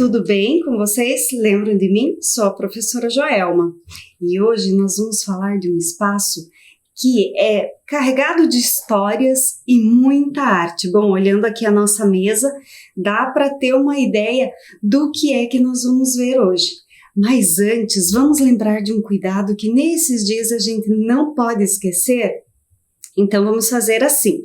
tudo bem com vocês? Lembram de mim? Sou a professora Joelma e hoje nós vamos falar de um espaço que é carregado de histórias e muita arte. Bom, olhando aqui a nossa mesa, dá para ter uma ideia do que é que nós vamos ver hoje. Mas antes, vamos lembrar de um cuidado que nesses dias a gente não pode esquecer. Então vamos fazer assim.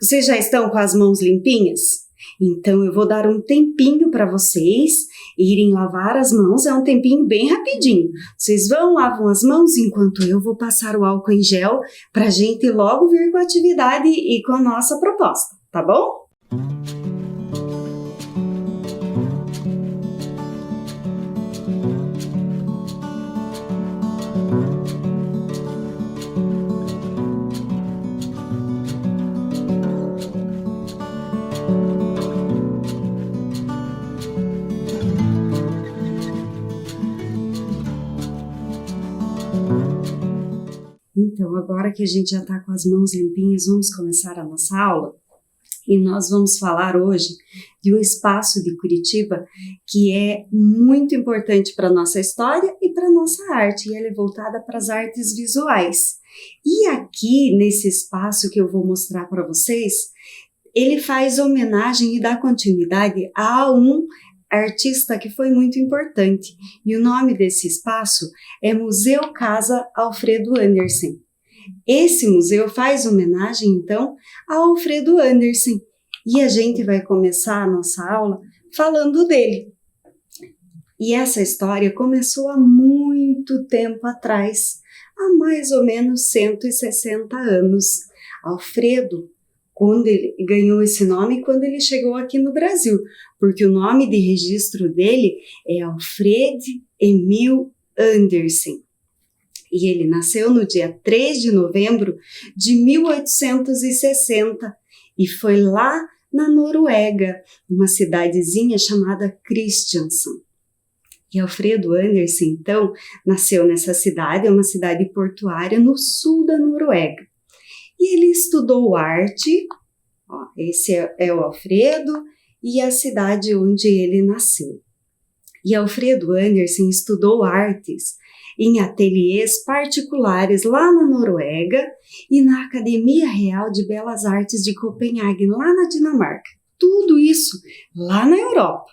Vocês já estão com as mãos limpinhas? Então eu vou dar um tempinho para vocês irem lavar as mãos, é um tempinho bem rapidinho. Vocês lavam as mãos enquanto eu vou passar o álcool em gel para a gente logo vir com a atividade e com a nossa proposta, tá bom? Então, agora que a gente já está com as mãos limpinhas, vamos começar a nossa aula. E nós vamos falar hoje de um espaço de Curitiba que é muito importante para a nossa história e para a nossa arte. E ela é voltada para as artes visuais. E aqui, nesse espaço que eu vou mostrar para vocês, ele faz homenagem e dá continuidade a um artista que foi muito importante. E o nome desse espaço é Museu Casa Alfredo Andersen. Esse museu faz homenagem, então, a Alfredo Andersen. E a gente vai começar a nossa aula falando dele. E essa história começou há muito tempo atrás, há mais ou menos 160 anos. Alfredo, quando ele ganhou esse nome quando ele chegou aqui no Brasil, porque o nome de registro dele é Alfred Emil Andersen. E ele nasceu no dia 3 de novembro de 1860 e foi lá na Noruega, uma cidadezinha chamada Kristiansand. E Alfredo Andersen, então, nasceu nessa cidade, é uma cidade portuária no sul da Noruega. E ele estudou arte, esse é o Alfredo, e a cidade onde ele nasceu. E Alfredo Andersen estudou artes em ateliês particulares lá na Noruega e na Academia Real de Belas Artes de Copenhague, lá na Dinamarca. Tudo isso lá na Europa.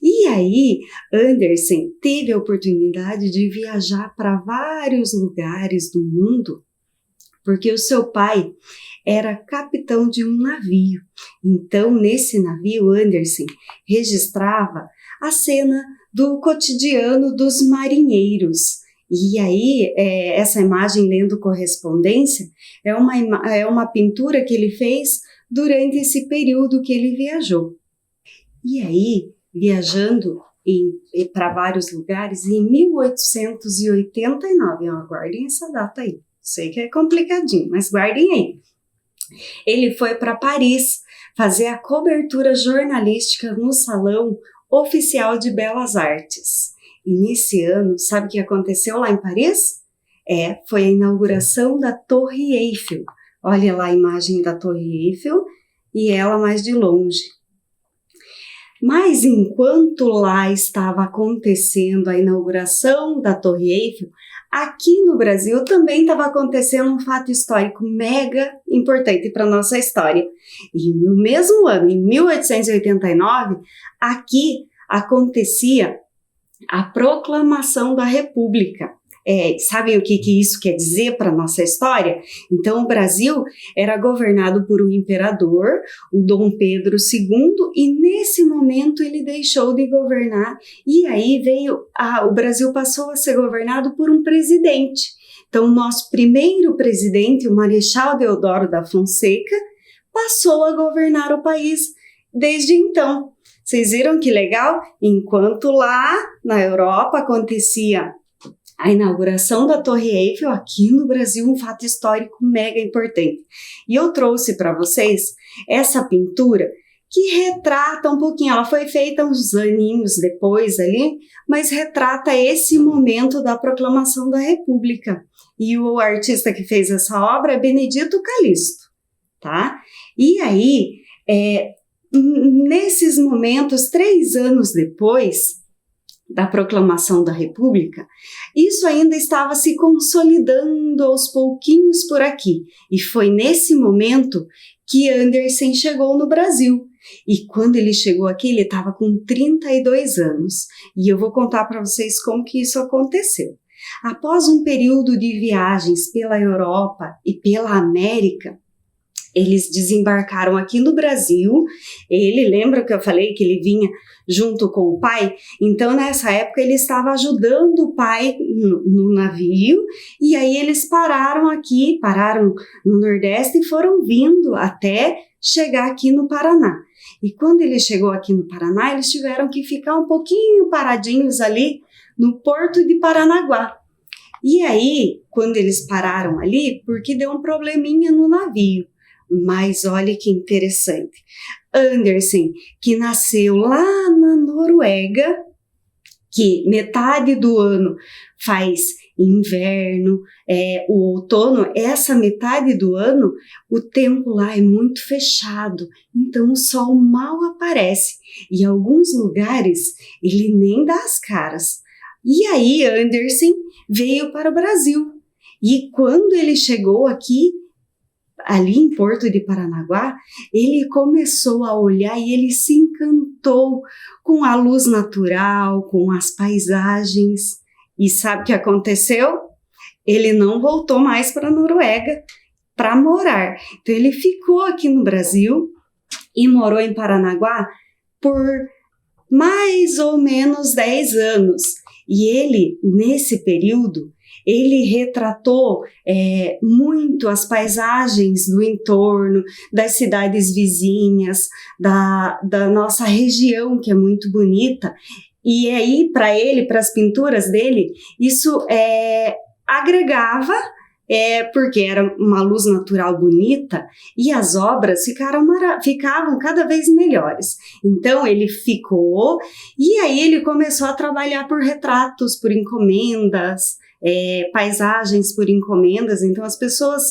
E aí, Andersen teve a oportunidade de viajar para vários lugares do mundo, porque o seu pai era capitão de um navio. Então, nesse navio, Andersen registrava a cena do cotidiano dos marinheiros. E aí, essa imagem lendo correspondência é uma pintura que ele fez durante esse período que ele viajou. E aí, viajando para vários lugares, em 1889, guardem essa data aí, sei que é complicadinho, mas guardem aí. Ele foi para Paris fazer a cobertura jornalística no Salão Oficial de Belas Artes. E nesse ano, sabe o que aconteceu lá em Paris? Foi a inauguração da Torre Eiffel. Olha lá a imagem da Torre Eiffel e ela mais de longe. Mas enquanto lá estava acontecendo a inauguração da Torre Eiffel, aqui no Brasil também estava acontecendo um fato histórico mega importante para a nossa história. E no mesmo ano, em 1889, aqui acontecia a Proclamação da República. Sabem o que isso quer dizer para a nossa história? Então, o Brasil era governado por um imperador, o Dom Pedro II, e nesse momento ele deixou de governar, e aí o Brasil passou a ser governado por um presidente. Então, o nosso primeiro presidente, o Marechal Deodoro da Fonseca, passou a governar o país desde então. Vocês viram que legal? Enquanto lá na Europa acontecia a inauguração da Torre Eiffel, aqui no Brasil um fato histórico mega importante. E eu trouxe para vocês essa pintura que retrata um pouquinho, ela foi feita uns aninhos depois ali, mas retrata esse momento da proclamação da República. E o artista que fez essa obra é Benedito Calixto, tá? E aí, nesses momentos, 3 anos depois da proclamação da República, isso ainda estava se consolidando aos pouquinhos por aqui. E foi nesse momento que Andersen chegou no Brasil. E quando ele chegou aqui, ele estava com 32 anos. E eu vou contar para vocês como que isso aconteceu. Após um período de viagens pela Europa e pela América, eles desembarcaram aqui no Brasil. Ele, lembra que eu falei que ele vinha junto com o pai? Então, nessa época, ele estava ajudando o pai no navio, e aí eles pararam no Nordeste e foram vindo até chegar aqui no Paraná. E quando ele chegou aqui no Paraná, eles tiveram que ficar um pouquinho paradinhos ali no Porto de Paranaguá. E aí, quando eles pararam ali, porque deu um probleminha no navio. Mas olha que interessante, Andersen, que nasceu lá na Noruega, que metade do ano faz inverno, o outono, essa metade do ano, o tempo lá é muito fechado, então o sol mal aparece, e em alguns lugares ele nem dá as caras. E aí Andersen veio para o Brasil, e quando ele chegou aqui, ali em Porto de Paranaguá, ele começou a olhar e ele se encantou com a luz natural, com as paisagens. E sabe o que aconteceu? Ele não voltou mais para a Noruega para morar. Então ele ficou aqui no Brasil e morou em Paranaguá por mais ou menos 10 anos. E ele, nesse período, ele retratou muito as paisagens do entorno, das cidades vizinhas, da nossa região, que é muito bonita. E aí, para ele, para as pinturas dele, isso agregava, porque era uma luz natural bonita, e as obras ficavam cada vez melhores. Então, ele ficou, e aí ele começou a trabalhar por retratos, por encomendas, paisagens por encomendas. Então as pessoas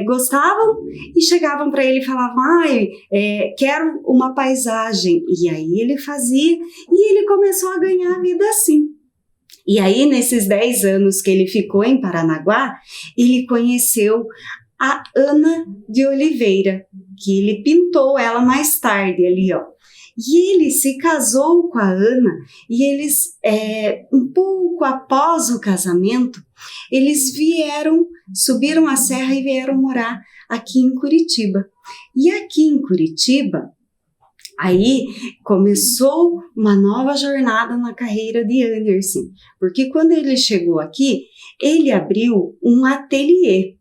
gostavam e chegavam para ele e falavam: quero uma paisagem, e aí ele fazia, e ele começou a ganhar a vida assim. E aí nesses 10 anos que ele ficou em Paranaguá, ele conheceu a Ana de Oliveira, que ele pintou ela mais tarde ali, ó. E ele se casou com a Ana, e eles, um pouco após o casamento, eles subiram a serra e vieram morar aqui em Curitiba. E aqui em Curitiba, aí começou uma nova jornada na carreira de Andersen, porque quando ele chegou aqui, ele abriu um ateliê.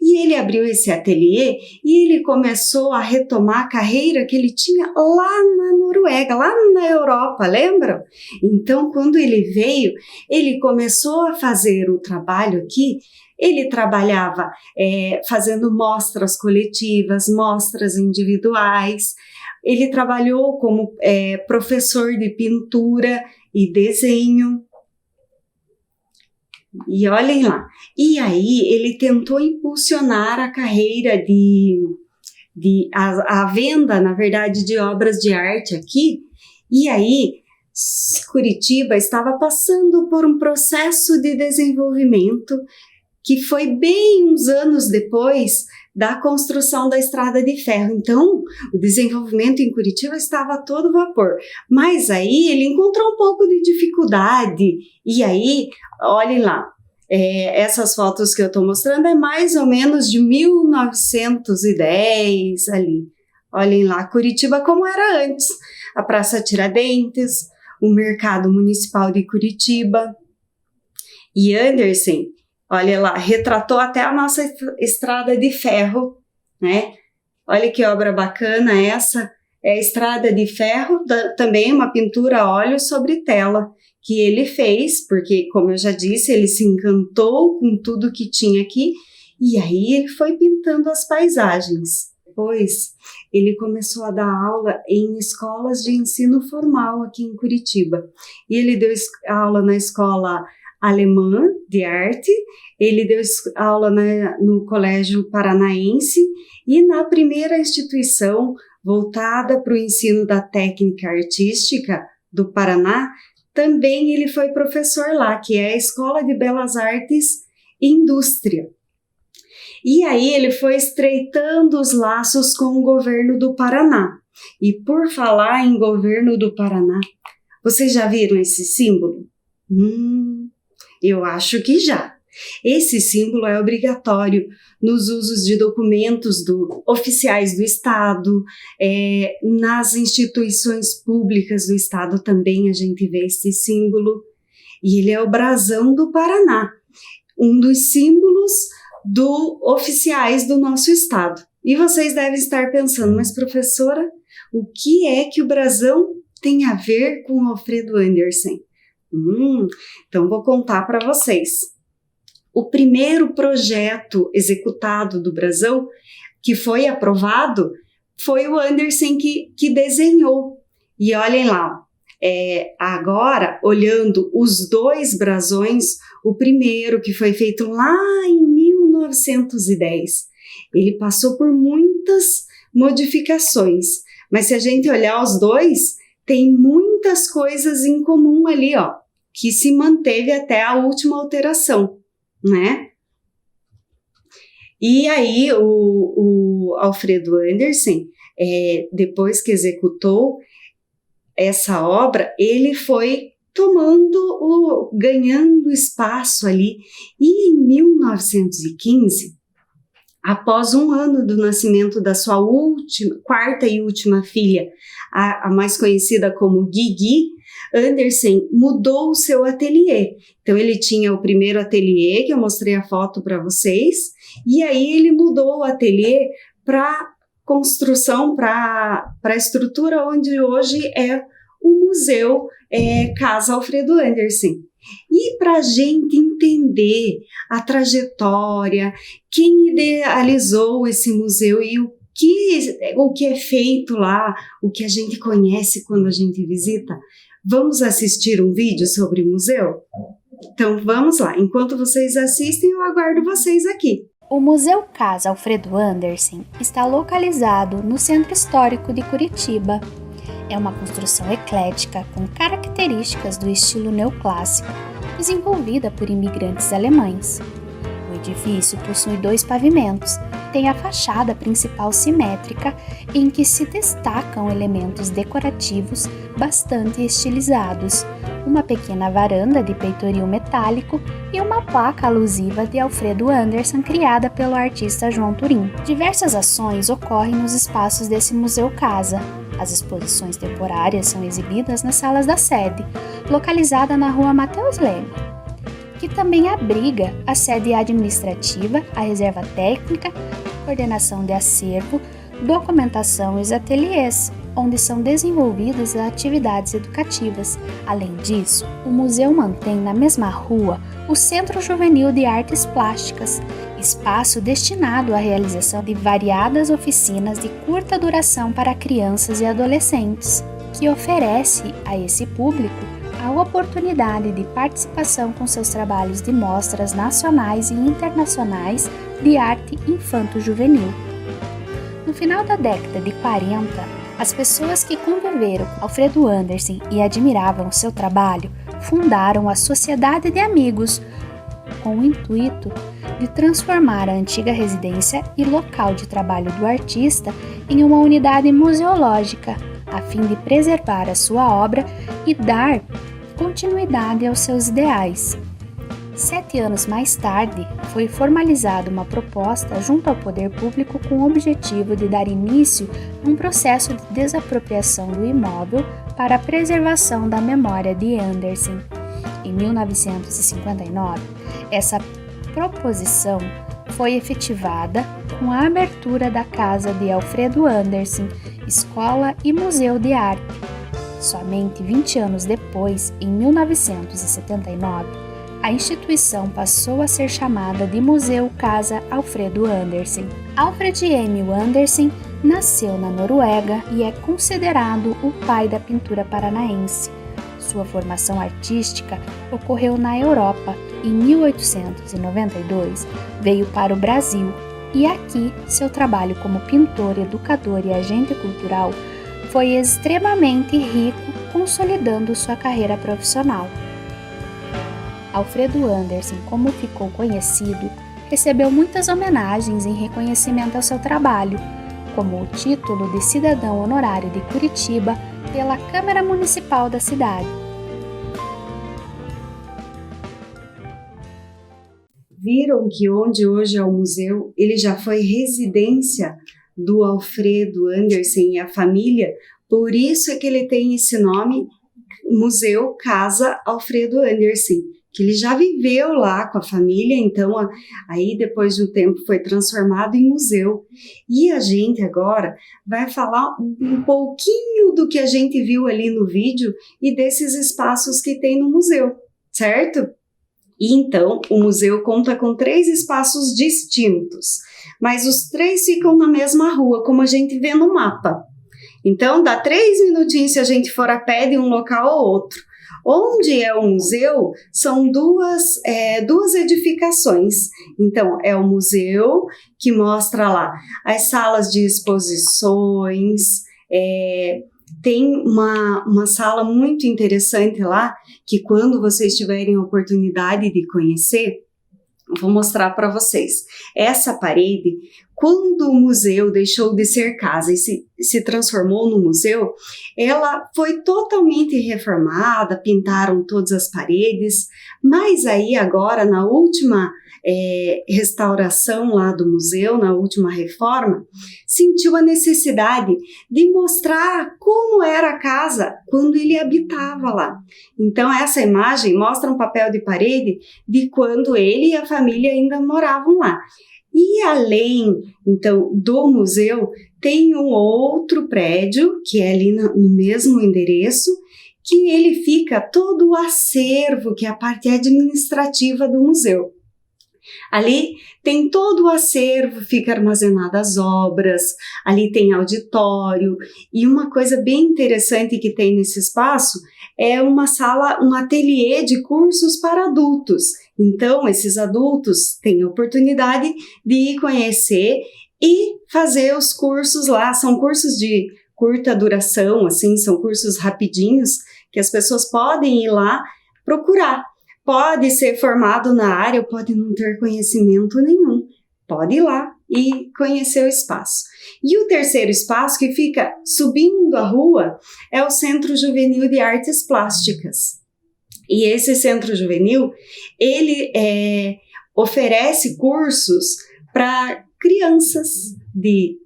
E ele abriu esse ateliê e ele começou a retomar a carreira que ele tinha lá na Noruega, lá na Europa, lembram? Então, quando ele veio, ele começou a fazer o trabalho aqui. Ele trabalhava fazendo mostras coletivas, mostras individuais. Ele trabalhou como professor de pintura e desenho. E olhem lá. E aí ele tentou impulsionar a carreira a venda, na verdade, de obras de arte aqui. E aí Curitiba estava passando por um processo de desenvolvimento que foi bem uns anos depois da construção da estrada de ferro. Então, o desenvolvimento em Curitiba estava a todo vapor. Mas aí ele encontrou um pouco de dificuldade. E aí, olhem lá, essas fotos que eu estou mostrando é mais ou menos de 1910 ali. Olhem lá, Curitiba como era antes. A Praça Tiradentes, o Mercado Municipal de Curitiba. E Andersen, olha lá, retratou até a nossa estrada de ferro, né? Olha que obra bacana essa. É a estrada de ferro, também uma pintura a óleo sobre tela, que ele fez, porque, como eu já disse, ele se encantou com tudo que tinha aqui, e aí ele foi pintando as paisagens. Depois, ele começou a dar aula em escolas de ensino formal aqui em Curitiba. E ele deu aula na escola alemã de arte, ele deu aula no Colégio Paranaense e na primeira instituição voltada para o ensino da técnica artística do Paraná, também ele foi professor lá, que é a Escola de Belas Artes e Indústria. E aí ele foi estreitando os laços com o governo do Paraná. E por falar em governo do Paraná, vocês já viram esse símbolo? Eu acho que já. Esse símbolo é obrigatório nos usos de documentos oficiais do Estado, nas instituições públicas do Estado também a gente vê esse símbolo. E ele é o brasão do Paraná, um dos símbolos oficiais do nosso Estado. E vocês devem estar pensando, mas professora, o que é que o brasão tem a ver com Alfredo Anderson? Então vou contar para vocês. O primeiro projeto executado do brasão, que foi aprovado, foi o Anderson que desenhou. E olhem lá, agora, olhando os dois brasões, o primeiro que foi feito lá em 1910, ele passou por muitas modificações, mas se a gente olhar os dois, tem muitas coisas em comum ali, ó, que se manteve até a última alteração, né? E aí o Alfredo Anderson, depois que executou essa obra, ele foi ganhando espaço ali. E em 1915, após um ano do nascimento da sua quarta e última filha, a mais conhecida como Guigui, Anderson mudou o seu ateliê. Então ele tinha o primeiro ateliê, que eu mostrei a foto para vocês, e aí ele mudou o ateliê para construção, para a estrutura onde hoje é o Museu Casa Alfredo Anderson. E para a gente entender a trajetória, quem idealizou esse museu e o que é feito lá, o que a gente conhece quando a gente visita, vamos assistir um vídeo sobre o museu? Então vamos lá, enquanto vocês assistem, eu aguardo vocês aqui. O Museu Casa Alfredo Anderson está localizado no Centro Histórico de Curitiba. É uma construção eclética com características do estilo neoclássico, desenvolvida por imigrantes alemães. O edifício possui 2 pavimentos, tem a fachada principal simétrica, em que se destacam elementos decorativos bastante estilizados, uma pequena varanda de peitoril metálico e uma placa alusiva de Alfredo Anderson criada pelo artista João Turim. Diversas ações ocorrem nos espaços desse Museu Casa. As exposições temporárias são exibidas nas salas da sede, localizada na rua Mateus Leme, que também abriga a sede administrativa, a reserva técnica, coordenação de acervo, documentação e os ateliês, onde são desenvolvidas as atividades educativas. Além disso, o museu mantém na mesma rua o Centro Juvenil de Artes Plásticas, espaço destinado à realização de variadas oficinas de curta duração para crianças e adolescentes, que oferece a esse público a oportunidade de participação com seus trabalhos de mostras nacionais e internacionais de arte infanto-juvenil. No final da década de 40, as pessoas que conviveram com Alfredo Anderson e admiravam seu trabalho fundaram a Sociedade de Amigos, com o intuito de transformar a antiga residência e local de trabalho do artista em uma unidade museológica, a fim de preservar a sua obra e dar continuidade aos seus ideais. 7 anos mais tarde, foi formalizada uma proposta junto ao poder público com o objetivo de dar início a um processo de desapropriação do imóvel para a preservação da memória de Anderson. Em 1959, essa proposição foi efetivada com a abertura da Casa de Alfredo Anderson, Escola e Museu de Arte. Somente 20 anos depois, em 1979, a instituição passou a ser chamada de Museu Casa Alfredo Anderson. Alfred Emil Anderson nasceu na Noruega e é considerado o pai da pintura paranaense. Sua formação artística ocorreu na Europa. Em 1892, veio para o Brasil, E aqui, seu trabalho como pintor, educador e agente cultural foi extremamente rico, consolidando sua carreira profissional. Alfredo Anderson, como ficou conhecido, recebeu muitas homenagens em reconhecimento ao seu trabalho, como o título de Cidadão Honorário de Curitiba pela Câmara Municipal da cidade. Viram que onde hoje é o museu, ele já foi residência do Alfredo Anderson e a família, por isso é que ele tem esse nome, Museu Casa Alfredo Anderson, que ele já viveu lá com a família, então aí depois de um tempo foi transformado em museu. E a gente agora vai falar um pouquinho do que a gente viu ali no vídeo e desses espaços que tem no museu, certo? E então, o museu conta com 3 espaços distintos, mas os 3 ficam na mesma rua, como a gente vê no mapa. Então, dá 3 minutinhos se a gente for a pé de um local ao outro. Onde é o museu, são duas edificações. Então, é o museu que mostra lá as salas de exposições, tem uma sala muito interessante lá, que quando vocês tiverem a oportunidade de conhecer, eu vou mostrar para vocês. Essa parede, quando o museu deixou de ser casa e se transformou no museu, ela foi totalmente reformada, pintaram todas as paredes, mas aí agora, na última restauração lá do museu, na última reforma, sentiu a necessidade de mostrar como era a casa quando ele habitava lá. Então, essa imagem mostra um papel de parede de quando ele e a família ainda moravam lá. E além, então, do museu, tem um outro prédio, que é ali no mesmo endereço, que ele fica todo o acervo, que é a parte administrativa do museu. Ali tem todo o acervo, fica armazenada as obras, ali tem auditório, e uma coisa bem interessante que tem nesse espaço é uma sala, um ateliê de cursos para adultos. Então, esses adultos têm a oportunidade de ir conhecer e fazer os cursos lá. São cursos de curta duração, assim, são cursos rapidinhos que as pessoas podem ir lá procurar. Pode ser formado na área, pode não ter conhecimento nenhum. Pode ir lá e conhecer o espaço. E o terceiro espaço, que fica subindo a rua, é o Centro Juvenil de Artes Plásticas. E esse Centro Juvenil, ele oferece cursos para crianças de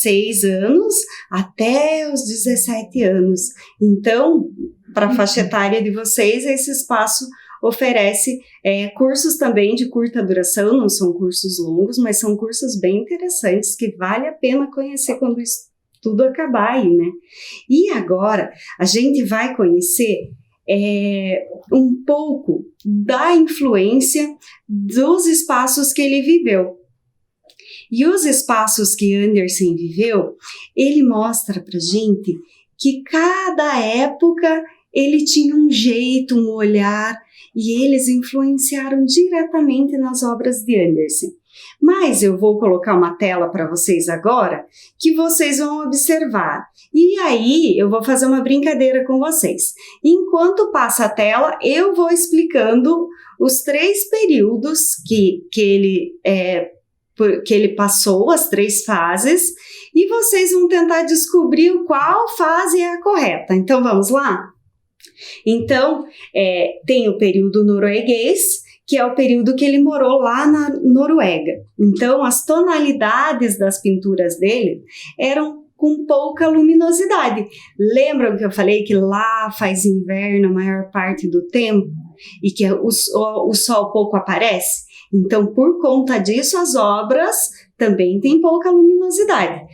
6 anos até os 17 anos. Então, para a faixa etária de vocês, esse espaço oferece cursos também de curta duração, não são cursos longos, mas são cursos bem interessantes que vale a pena conhecer quando isso tudo acabar aí, né? E agora a gente vai conhecer um pouco da influência dos espaços que ele viveu. E os espaços que Anderson viveu, ele mostra pra gente que cada época ele tinha um jeito, um olhar, e eles influenciaram diretamente nas obras de Anderson. Mas eu vou colocar uma tela para vocês agora, que vocês vão observar. E aí eu vou fazer uma brincadeira com vocês. Enquanto passa a tela, eu vou explicando os 3 períodos que ele passou, as 3 fases, e vocês vão tentar descobrir qual fase é a correta. Então vamos lá? Então, tem o período norueguês, que é o período que ele morou lá na Noruega. Então, as tonalidades das pinturas dele eram com pouca luminosidade. Lembram que eu falei que lá faz inverno a maior parte do tempo e que o sol pouco aparece? Então, por conta disso, as obras também têm pouca luminosidade.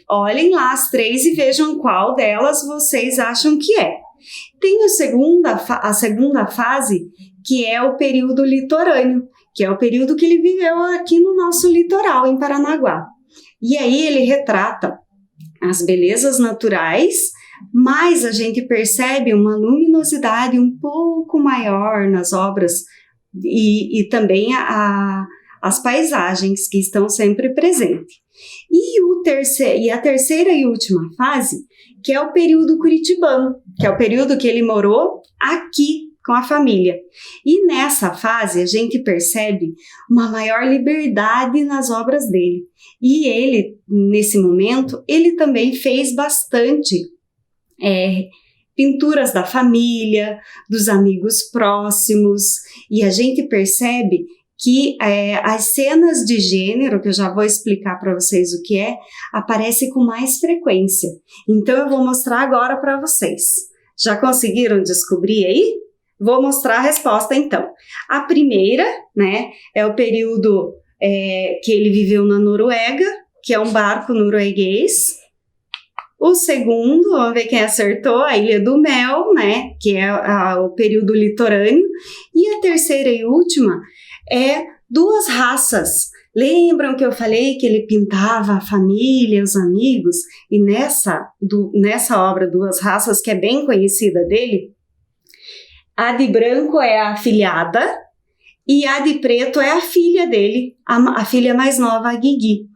Olhem lá as 3 e vejam qual delas vocês acham que é. Tem a segunda fase, que é o período litorâneo, que é o período que ele viveu aqui no nosso litoral, em Paranaguá. E aí ele retrata as belezas naturais, mas a gente percebe uma luminosidade um pouco maior nas obras e também as paisagens que estão sempre presentes. E a terceira e última fase, que é o período curitibano, que é o período que ele morou aqui com a família. E nessa fase a gente percebe uma maior liberdade nas obras dele. E ele, nesse momento, ele também fez bastante pinturas da família, dos amigos próximos, e a gente percebe que as cenas de gênero, que eu já vou explicar para vocês o que aparece com mais frequência. Então eu vou mostrar agora para vocês. Já conseguiram descobrir aí? Vou mostrar a resposta então. A primeira, né, é o período que ele viveu na Noruega, que é um barco norueguês. O segundo, vamos ver quem acertou, a Ilha do Mel, né, que é o período litorâneo. E a terceira e última é duas raças. Lembram que eu falei que ele pintava a família, os amigos? E nessa obra Duas Raças, que é bem conhecida dele, a de branco é a afilhada e a de preto é a filha dele, a filha mais nova, a Guigui.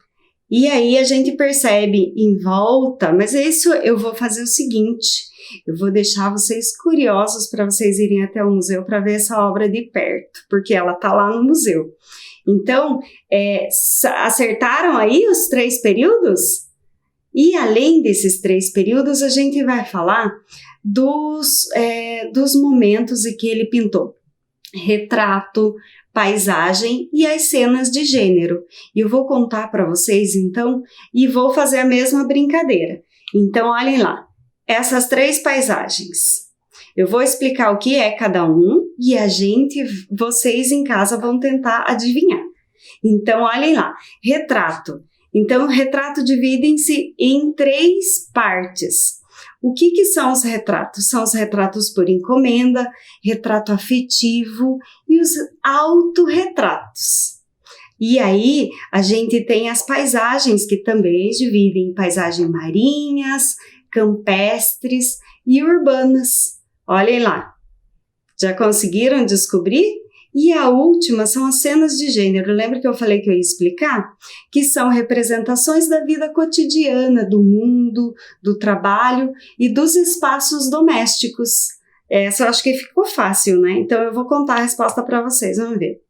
E aí a gente percebe em volta, mas isso eu vou fazer o seguinte, eu vou deixar vocês curiosos para vocês irem até o museu para ver essa obra de perto, porque ela está lá no museu. Então, acertaram aí os 3 períodos? E além desses 3 períodos, a gente vai falar dos momentos em que ele pintou retrato, paisagem e as cenas de gênero. E eu vou contar para vocês, então, e vou fazer a mesma brincadeira. Então, olhem lá, essas 3 paisagens. Eu vou explicar o que é cada um e vocês em casa vão tentar adivinhar. Então, olhem lá, retrato. Então, o retrato divide-se em 3 partes. O que são os retratos? São os retratos por encomenda, retrato afetivo e os autorretratos. E aí, a gente tem as paisagens que também dividem em paisagens marinhas, campestres e urbanas. Olhem lá, já conseguiram descobrir? E a última são as cenas de gênero. Lembra que eu falei que eu ia explicar? Que são representações da vida cotidiana, do mundo, do trabalho e dos espaços domésticos. Essa eu acho que ficou fácil, né? Então eu vou contar a resposta para vocês, vamos ver.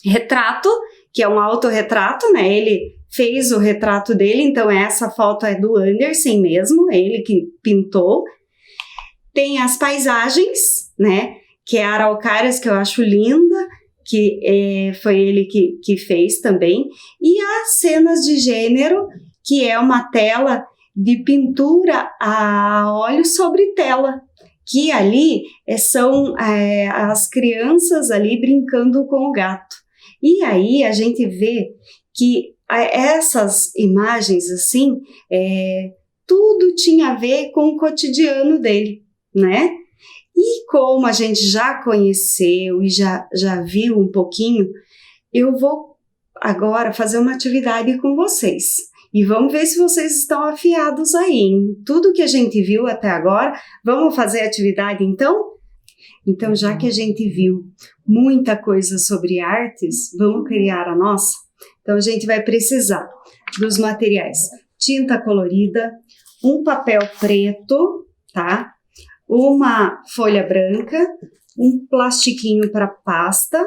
Retrato, que é um autorretrato, né? Ele fez o retrato dele, então essa foto é do Andersen mesmo, ele que pintou. Tem as paisagens, né? Que é a Araucárias, que eu acho linda, que foi ele que fez também, e as cenas de gênero, que é uma tela de pintura a óleo sobre tela, que ali são as crianças ali brincando com o gato. E aí a gente vê que essas imagens, assim, tudo tinha a ver com o cotidiano dele, né? E como a gente já conheceu e já viu um pouquinho, eu vou agora fazer uma atividade com vocês. E vamos ver se vocês estão afiados aí, em tudo que a gente viu até agora. Vamos fazer a atividade então? Então, já que a gente viu muita coisa sobre artes, vamos criar a nossa? Então, a gente vai precisar dos materiais tinta colorida, um papel preto, tá? Uma folha branca, um plastiquinho para pasta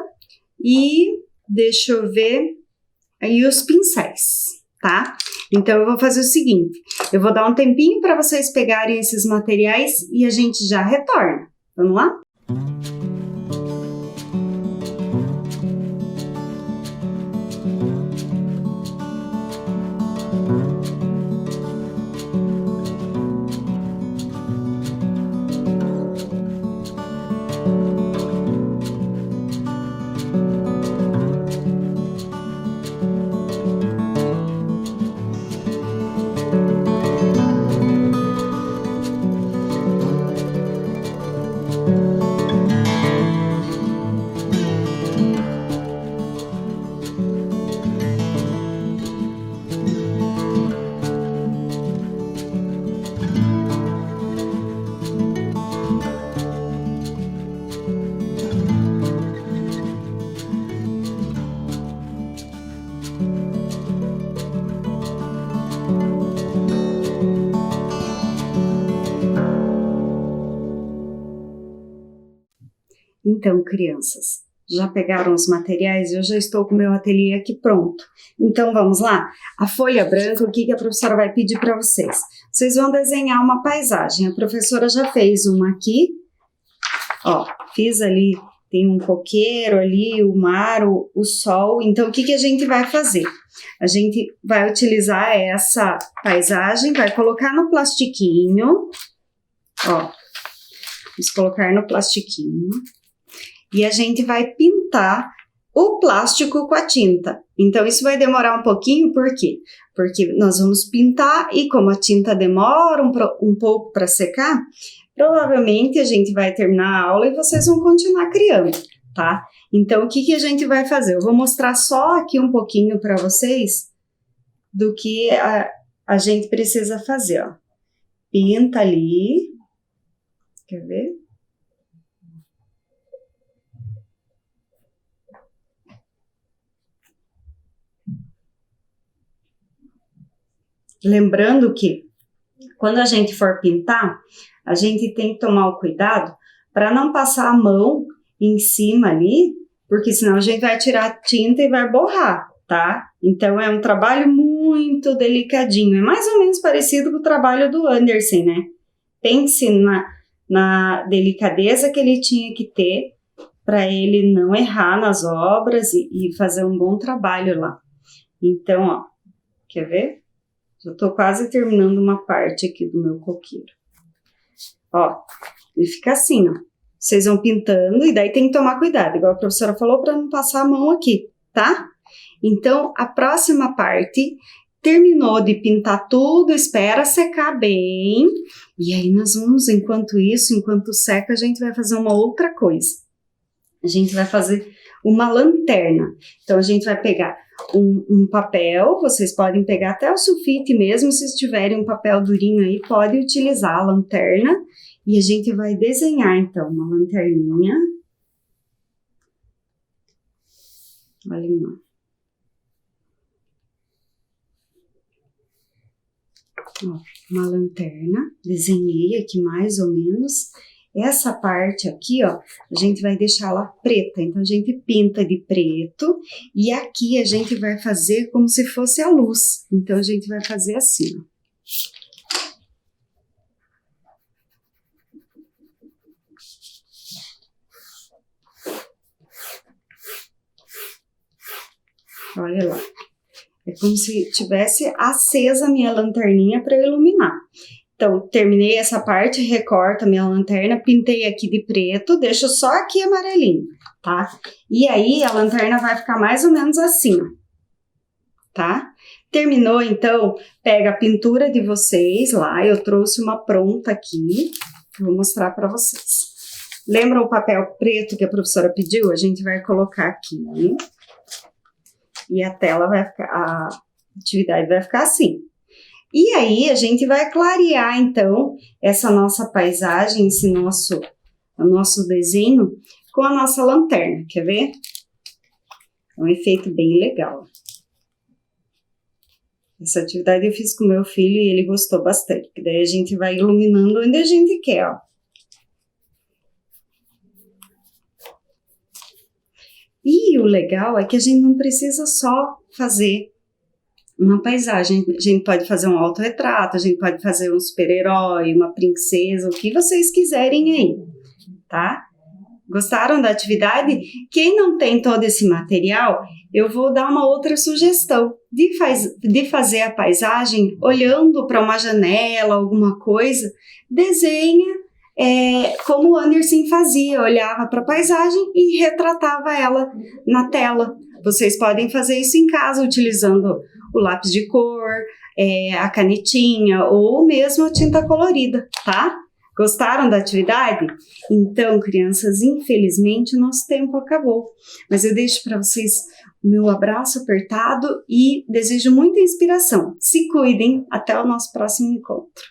e, deixa eu ver, aí os pincéis, tá? Então, eu vou fazer o seguinte, eu vou dar um tempinho para vocês pegarem esses materiais e a gente já retorna. Vamos lá? Então, crianças, já pegaram os materiais? Eu já estou com o meu ateliê aqui pronto. Então, vamos lá? A folha branca, o que a professora vai pedir para vocês? Vocês vão desenhar uma paisagem. A professora já fez uma aqui. Ó, fiz ali, tem um coqueiro ali, o mar, o sol. Então, o que a gente vai fazer? A gente vai utilizar essa paisagem, vai colocar no plastiquinho. Ó, vamos colocar no plastiquinho. E a gente vai pintar o plástico com a tinta. Então, isso vai demorar um pouquinho, por quê? Porque nós vamos pintar e como a tinta demora um pouco para secar, provavelmente a gente vai terminar a aula e vocês vão continuar criando, tá? Então, o que a gente vai fazer? Eu vou mostrar só aqui um pouquinho para vocês do que a gente precisa fazer, ó. Pinta ali. Quer ver? Lembrando que quando a gente for pintar, a gente tem que tomar o cuidado para não passar a mão em cima ali, porque senão a gente vai tirar a tinta e vai borrar, tá? Então é um trabalho muito delicadinho, é mais ou menos parecido com o trabalho do Anderson, né? Pense na delicadeza que ele tinha que ter para ele não errar nas obras e fazer um bom trabalho lá. Então, ó, quer ver? Já tô quase terminando uma parte aqui do meu coqueiro. Ó, ele fica assim, ó. Vocês vão pintando e daí tem que tomar cuidado, igual a professora falou, para não passar a mão aqui, tá? Então, a próxima parte, terminou de pintar tudo, espera secar bem. E aí nós vamos, enquanto seca, a gente vai fazer uma outra coisa. A gente vai fazer uma lanterna. Então, a gente vai pegar um papel, vocês podem pegar até o sulfite mesmo, se tiverem um papel durinho aí, pode utilizar a lanterna. E a gente vai desenhar, então, uma lanterninha. Olha lá. Ó, uma lanterna, desenhei aqui mais ou menos. Essa parte aqui, ó, a gente vai deixar ela preta, então a gente pinta de preto e aqui a gente vai fazer como se fosse a luz. Então a gente vai fazer assim, ó. Olha lá. É como se tivesse acesa a minha lanterninha para iluminar. Então, terminei essa parte, recorto a minha lanterna, pintei aqui de preto, deixo só aqui amarelinho, tá? E aí, a lanterna vai ficar mais ou menos assim, ó, tá? Terminou, então, pega a pintura de vocês lá, eu trouxe uma pronta aqui, vou mostrar para vocês. Lembra o papel preto que a professora pediu? A gente vai colocar aqui, e a tela vai ficar, a atividade vai ficar assim. E aí, a gente vai clarear, então, essa nossa paisagem, o nosso desenho com a nossa lanterna, quer ver? É um efeito bem legal. Essa atividade eu fiz com meu filho e ele gostou bastante, porque daí a gente vai iluminando onde a gente quer, ó. E o legal é que a gente não precisa só fazer uma paisagem, a gente pode fazer um autorretrato, a gente pode fazer um super-herói, uma princesa, o que vocês quiserem aí, tá? Gostaram da atividade? Quem não tem todo esse material, eu vou dar uma outra sugestão de fazer a paisagem olhando para uma janela, alguma coisa, desenha como o Anderson fazia, olhava para a paisagem e retratava ela na tela. Vocês podem fazer isso em casa utilizando o lápis de cor, a canetinha ou mesmo a tinta colorida, tá? Gostaram da atividade? Então, crianças, infelizmente o nosso tempo acabou. Mas eu deixo para vocês o meu abraço apertado e desejo muita inspiração. Se cuidem, até o nosso próximo encontro.